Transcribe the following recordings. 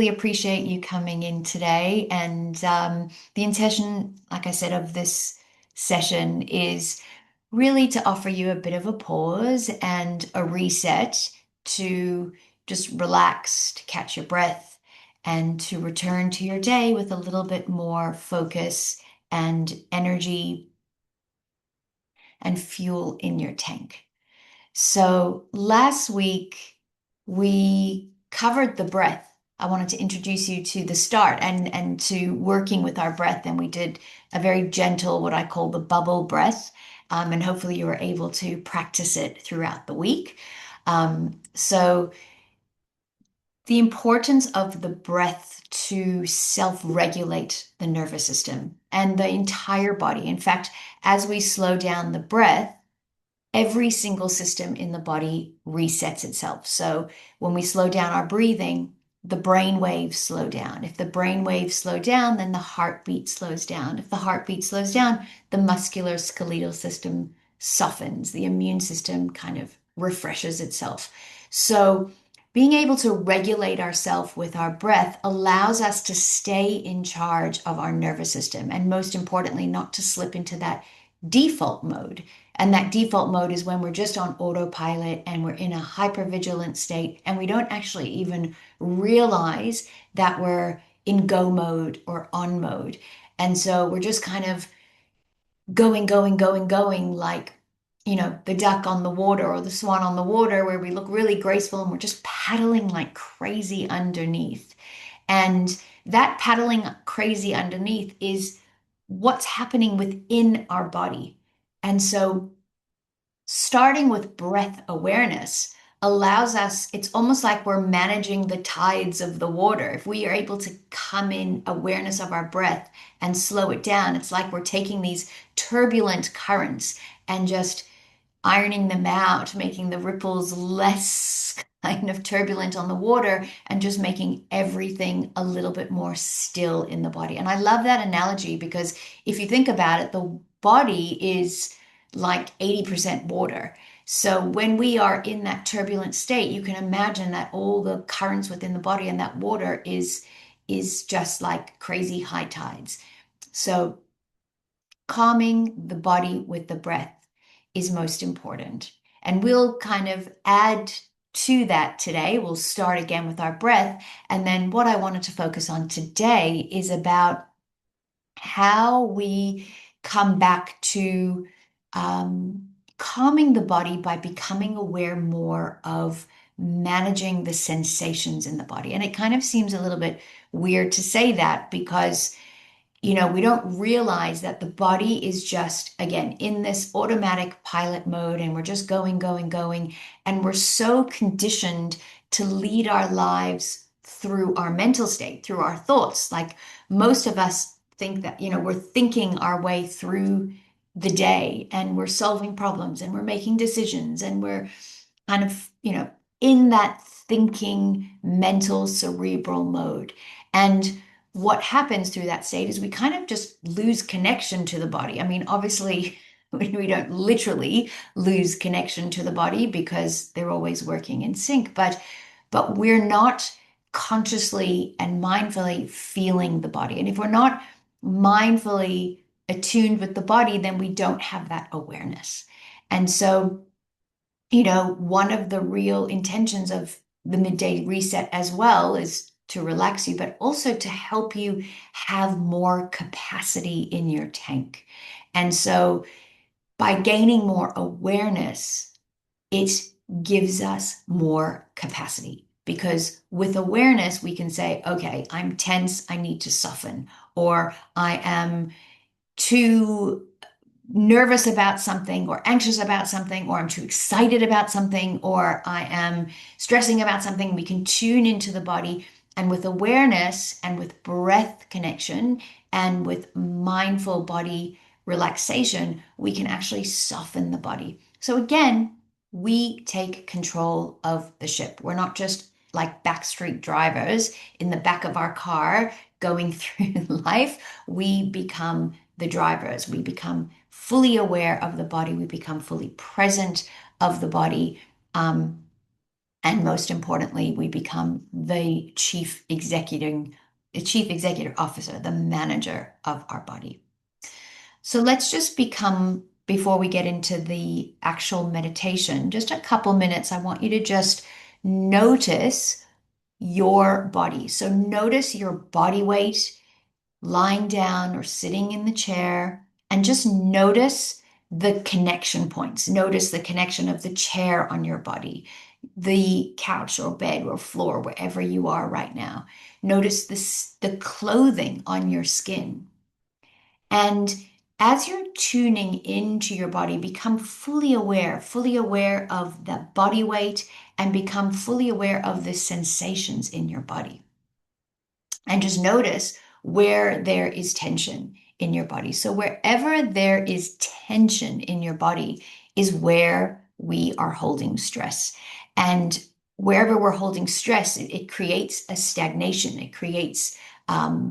Really appreciate you coming in today. And the intention, like I said, of this session is really to offer you a bit of a pause and a reset to just relax, to catch your breath, and to return to your day with a little bit more focus and energy and fuel in your tank. So last week we covered the breath. I wanted to introduce you to the start and to working with our breath, and we did a very gentle, what I call the bubble breath. And hopefully you were able to practice it throughout the week. So the importance of the breath to self-regulate the nervous system and the entire body. In fact, as we slow down the breath, every single system in the body resets itself. So when we slow down our breathing, the brain waves slow down. If the brain waves slow down, then the heartbeat slows down. If the heartbeat slows down, the muscular skeletal system softens. The immune system kind of refreshes itself. So being able to regulate ourselves with our breath allows us to stay in charge of our nervous system. And most importantly, not to slip into that default mode. And that default mode is when we're just on autopilot and we're in a hypervigilant state and we don't actually even realize that we're in go mode or on mode. And so we're just kind of going, like, the duck on the water or the swan on the water, where we look really graceful and we're just paddling like crazy underneath. And that paddling crazy underneath is what's happening within our body. And so starting with breath awareness allows us, it's almost like we're managing the tides of the water. If we are able to come in awareness of our breath and slow it down, it's like we're taking these turbulent currents and just ironing them out, making the ripples less kind of turbulent on the water and just making everything a little bit more still in the body. And I love that analogy because if you think about it, the body is like 80% water. So when we are in that turbulent state, you can imagine that all the currents within the body and that water is just like crazy high tides. So calming the body with the breath is most important. And we'll kind of add to that today. We'll start again with our breath. And then what I wanted to focus on today is about how we come back to calming the body by becoming aware more of managing the sensations in the body. And it kind of seems a little bit weird to say that because we don't realize that the body is just, again, in this automatic pilot mode and we're just going. And we're so conditioned to lead our lives through our mental state, through our thoughts. Like most of us think that, we're thinking our way through the day and we're solving problems and we're making decisions and we're kind of, in that thinking, mental, cerebral mode. And what happens through that state is we kind of just lose connection to the body. I mean, obviously, we don't literally lose connection to the body because they're always working in sync, but we're not consciously and mindfully feeling the body. And if we're not mindfully attuned with the body, then we don't have that awareness. And so one of the real intentions of the midday reset as well is to relax you, but also to help you have more capacity in your tank. And so by gaining more awareness, it gives us more capacity. Because with awareness, we can say, okay, I'm tense, I need to soften, or I am too nervous about something or anxious about something, or I'm too excited about something, or I am stressing about something. We can tune into the body. And with awareness and with breath connection and with mindful body relaxation, we can actually soften the body. So again, we take control of the ship. We're not just like backstreet drivers in the back of our car going through life. We become the drivers. We become fully aware of the body. We become fully present of the body. And most importantly, we become the chief executive officer, the manager of our body. So let's just become, before we get into the actual meditation, just a couple minutes. I want you to just notice your body. So notice your body weight lying down or sitting in the chair, and just notice the connection points. Notice the connection of the chair on your body, the couch or bed or floor, wherever you are right now. Notice this, the clothing on your skin. And as you're tuning into your body, become fully aware of the body weight and become fully aware of the sensations in your body. And just notice where there is tension in your body. So, wherever there is tension in your body is where we are holding stress. And wherever we're holding stress, it creates a stagnation, it creates a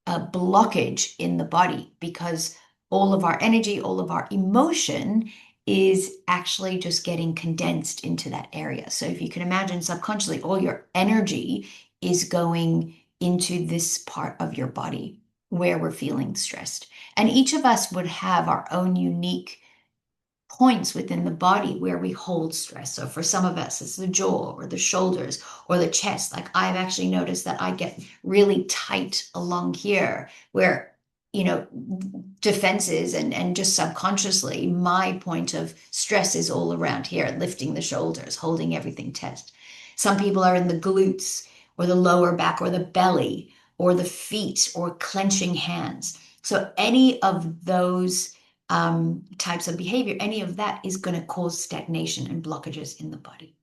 blockage in the body because all of our energy, all of our emotion is actually just getting condensed into that area. So, if you can imagine subconsciously, all your energy is going into this part of your body where we're feeling stressed. And each of us would have our own unique points within the body where we hold stress. So for some of us, it's the jaw or the shoulders or the chest. Like I've actually noticed that I get really tight along here where, defenses and just subconsciously, my point of stress is all around here, lifting the shoulders, holding everything tight. Some people are in the glutes or the lower back or the belly or the feet or clenching hands. So any of those types of behavior, any of that is going to cause stagnation and blockages in the body.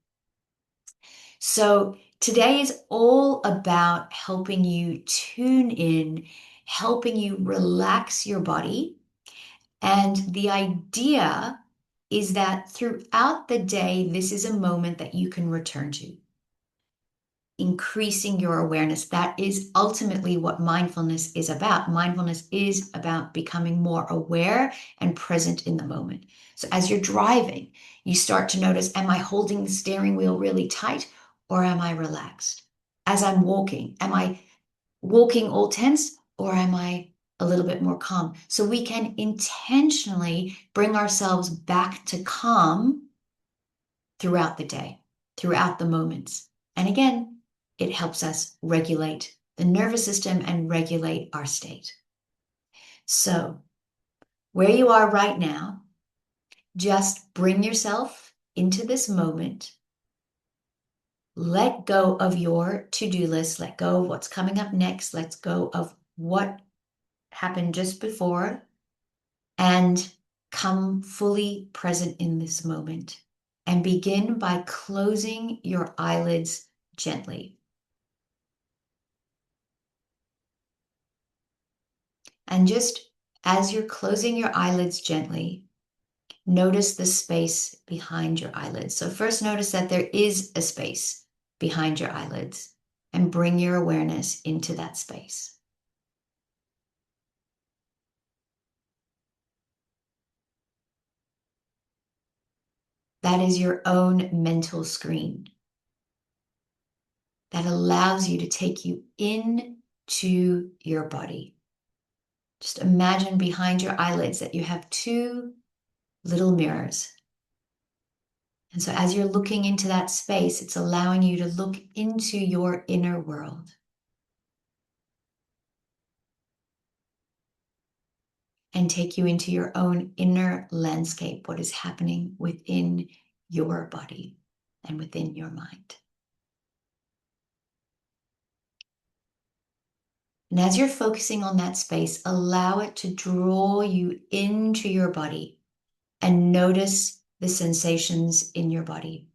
So today is all about helping you tune in, helping you relax your body. And the idea is that throughout the day, this is a moment that you can return to, increasing your awareness. That is ultimately what mindfulness is about. Mindfulness is about becoming more aware and present in the moment. So as you're driving, you start to notice, am I holding the steering wheel really tight or am I relaxed? As I'm walking, am I walking all tense or am I a little bit more calm? So we can intentionally bring ourselves back to calm throughout the day, throughout the moments. And again, it helps us regulate the nervous system and regulate our state. So, where you are right now, just bring yourself into this moment. Let go of your to-do list. Let go of what's coming up next. Let go of what happened just before and come fully present in this moment. And begin by closing your eyelids gently. And just as you're closing your eyelids gently, notice the space behind your eyelids. So first notice that there is a space behind your eyelids and bring your awareness into that space. That is your own mental screen that allows you to take you into your body. Just imagine behind your eyelids that you have two little mirrors. And so as you're looking into that space, it's allowing you to look into your inner world. And take you into your own inner landscape, what is happening within your body and within your mind. And as you're focusing on that space, allow it to draw you into your body and notice the sensations in your body.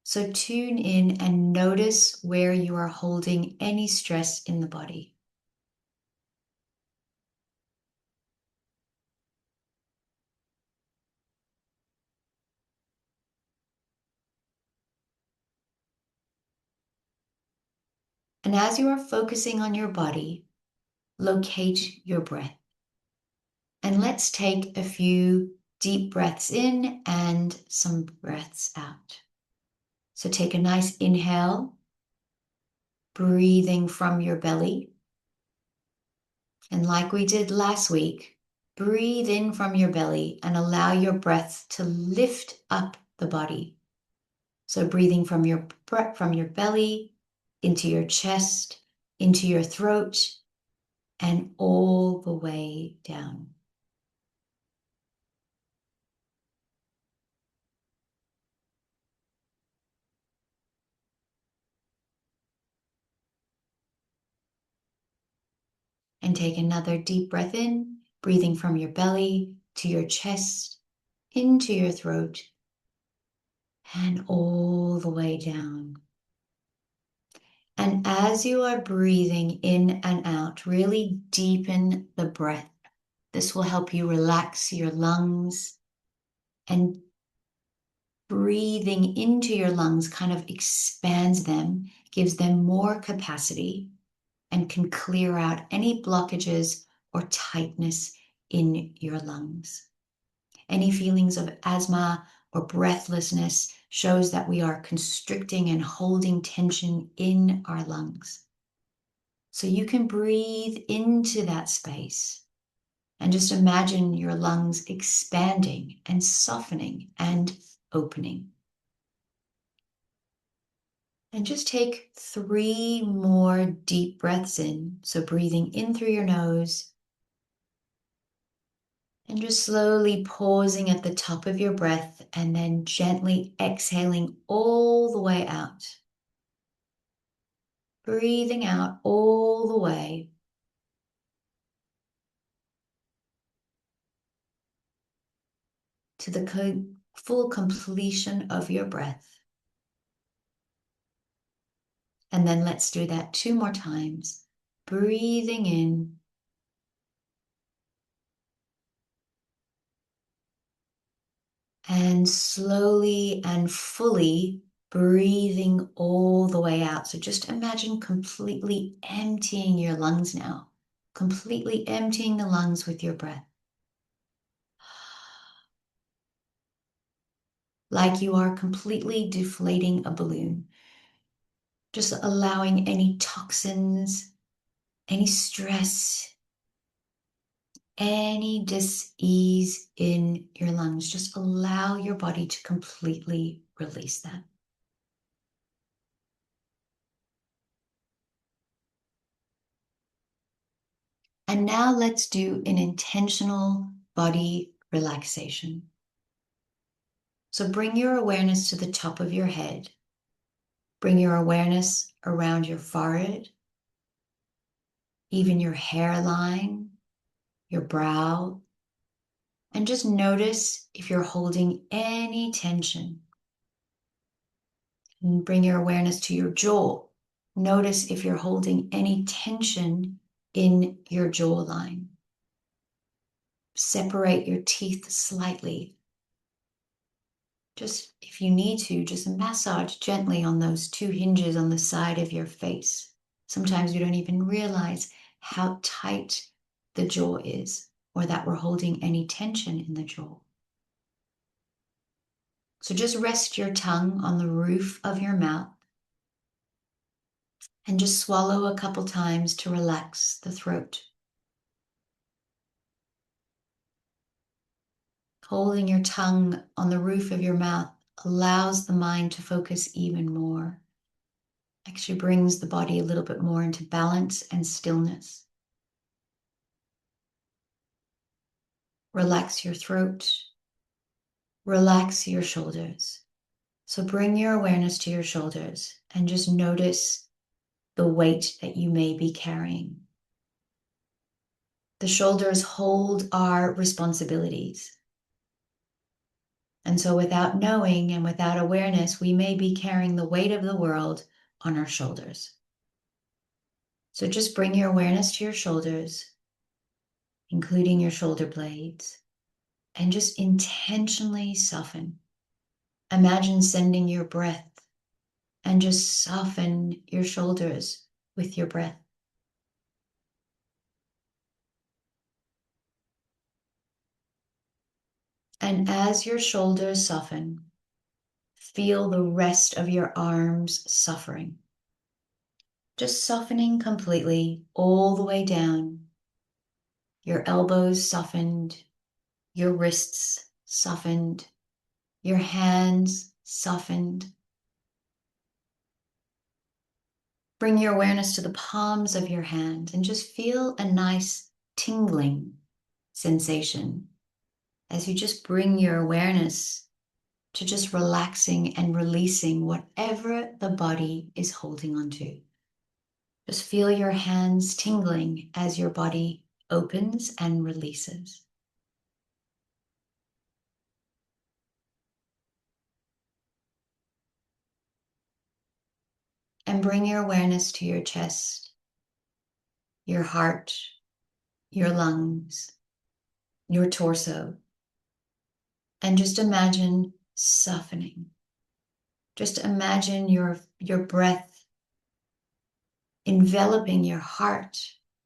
So tune in and notice where you are holding any stress in the body. And as you are focusing on your body, locate your breath. And let's take a few deep breaths in and some breaths out. So take a nice inhale, breathing from your belly. And like we did last week, breathe in from your belly and allow your breath to lift up the body. So breathing from your belly into your chest, into your throat, and all the way down. And take another deep breath in, breathing from your belly to your chest, into your throat, and all the way down. And as you are breathing in and out, really deepen the breath. This will help you relax your lungs, and breathing into your lungs kind of expands them, gives them more capacity, and can clear out any blockages or tightness in your lungs. Any feelings of asthma or breathlessness shows that we are constricting and holding tension in our lungs. So you can breathe into that space and just imagine your lungs expanding and softening and opening. And just take 3 more deep breaths in. So breathing in through your nose and just slowly pausing at the top of your breath and then gently exhaling all the way out. Breathing out all the way. To the full completion of your breath. And then let's do that 2 more times. Breathing in and slowly and fully breathing all the way out. So just imagine completely emptying your lungs now, completely emptying the lungs with your breath. Like you are completely deflating a balloon, just allowing any toxins, any stress, any dis-ease in your lungs. Just allow your body to completely release that. And now let's do an intentional body relaxation. So bring your awareness to the top of your head. Bring your awareness around your forehead, even your hairline, your brow, and just notice if you're holding any tension. And bring your awareness to your jaw. Notice if you're holding any tension in your jawline. Separate your teeth slightly. Just, if you need to, just massage gently on those 2 hinges on the side of your face. Sometimes we don't even realize how tight the jaw is, or that we're holding any tension in the jaw. So just rest your tongue on the roof of your mouth and just swallow a couple times to relax the throat. Holding your tongue on the roof of your mouth allows the mind to focus even more. Actually brings the body a little bit more into balance and stillness. Relax your throat. Relax your shoulders. So bring your awareness to your shoulders and just notice the weight that you may be carrying. The shoulders hold our responsibilities. And so without knowing and without awareness, we may be carrying the weight of the world on our shoulders. So just bring your awareness to your shoulders, including your shoulder blades, and just intentionally soften. Imagine sending your breath and just soften your shoulders with your breath. And as your shoulders soften, feel the rest of your arms suffering. Just softening completely all the way down. Your elbows softened, your wrists softened, your hands softened. Bring your awareness to the palms of your hand and just feel a nice tingling sensation as you just bring your awareness to just relaxing and releasing whatever the body is holding onto. Just feel your hands tingling as your body opens and releases. And bring your awareness to your chest, your heart, your lungs, your torso. And just imagine softening. Just imagine your breath enveloping your heart,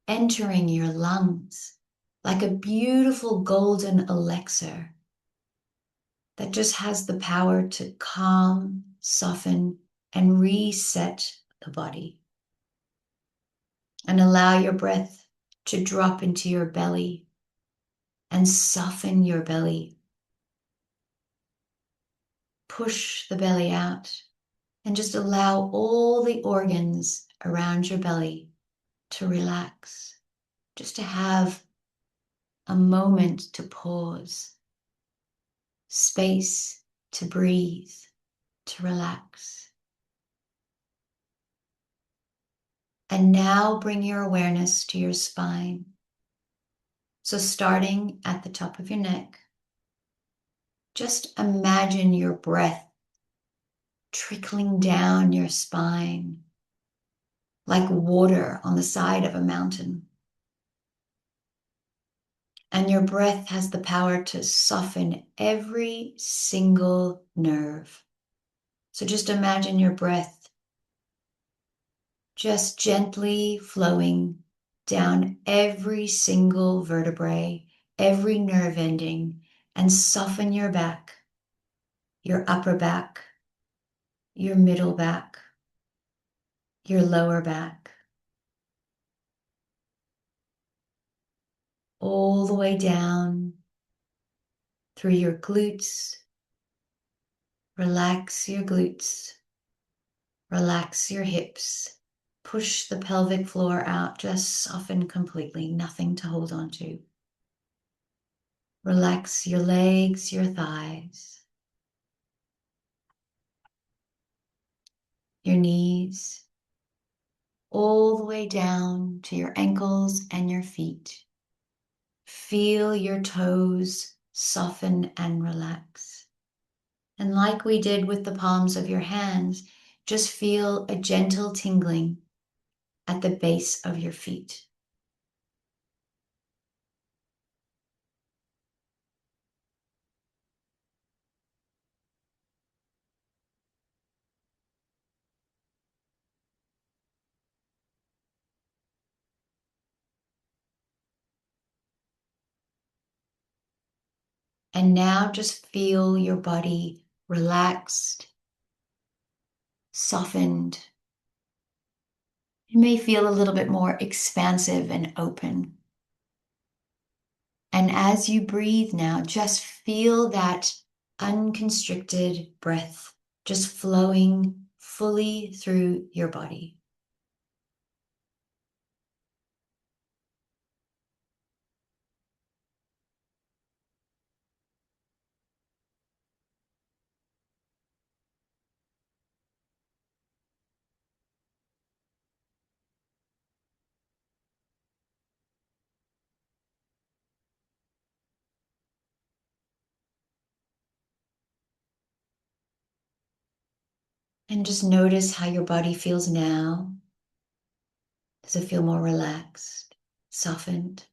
entering your lungs like a beautiful golden elixir that just has the power to calm, soften, and reset the body. And allow your breath to drop into your belly and soften your belly. Push the belly out and just allow all the organs around your belly to relax, just to have a moment to pause, space to breathe, to relax. And now bring your awareness to your spine. So starting at the top of your neck, just imagine your breath trickling down your spine like water on the side of a mountain. And your breath has the power to soften every single nerve. So just imagine your breath just gently flowing down every single vertebrae, every nerve ending, and soften your back, your upper back, your middle back, your lower back, all the way down through your glutes. Relax your glutes, relax your hips, push the pelvic floor out, just soften completely, nothing to hold on to. Relax your legs, your thighs, your knees, all the way down to your ankles and your feet. Feel your toes soften and relax. And like we did with the palms of your hands, just feel a gentle tingling at the base of your feet. And now just feel your body relaxed, softened. You may feel a little bit more expansive and open. And as you breathe now, just feel that unconstricted breath just flowing fully through your body. And just notice how your body feels now. Does it feel more relaxed, softened?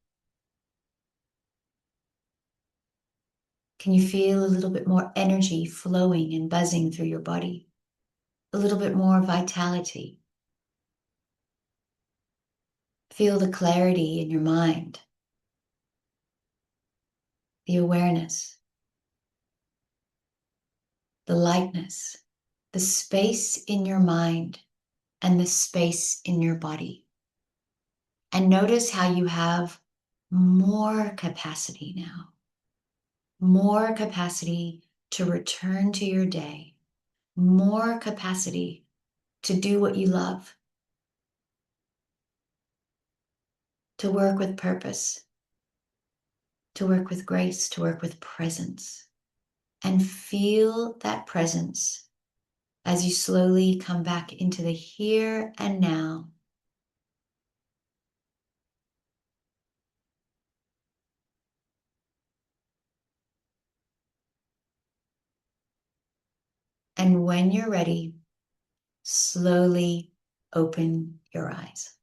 Can you feel a little bit more energy flowing and buzzing through your body? A little bit more vitality? Feel the clarity in your mind, the awareness, the lightness. the space in your mind and the space in your body. And notice how you have more capacity now, more capacity to return to your day, more capacity to do what you love, to work with purpose, to work with grace, to work with presence. And feel that presence as you slowly come back into the here and now. And when you're ready, slowly open your eyes.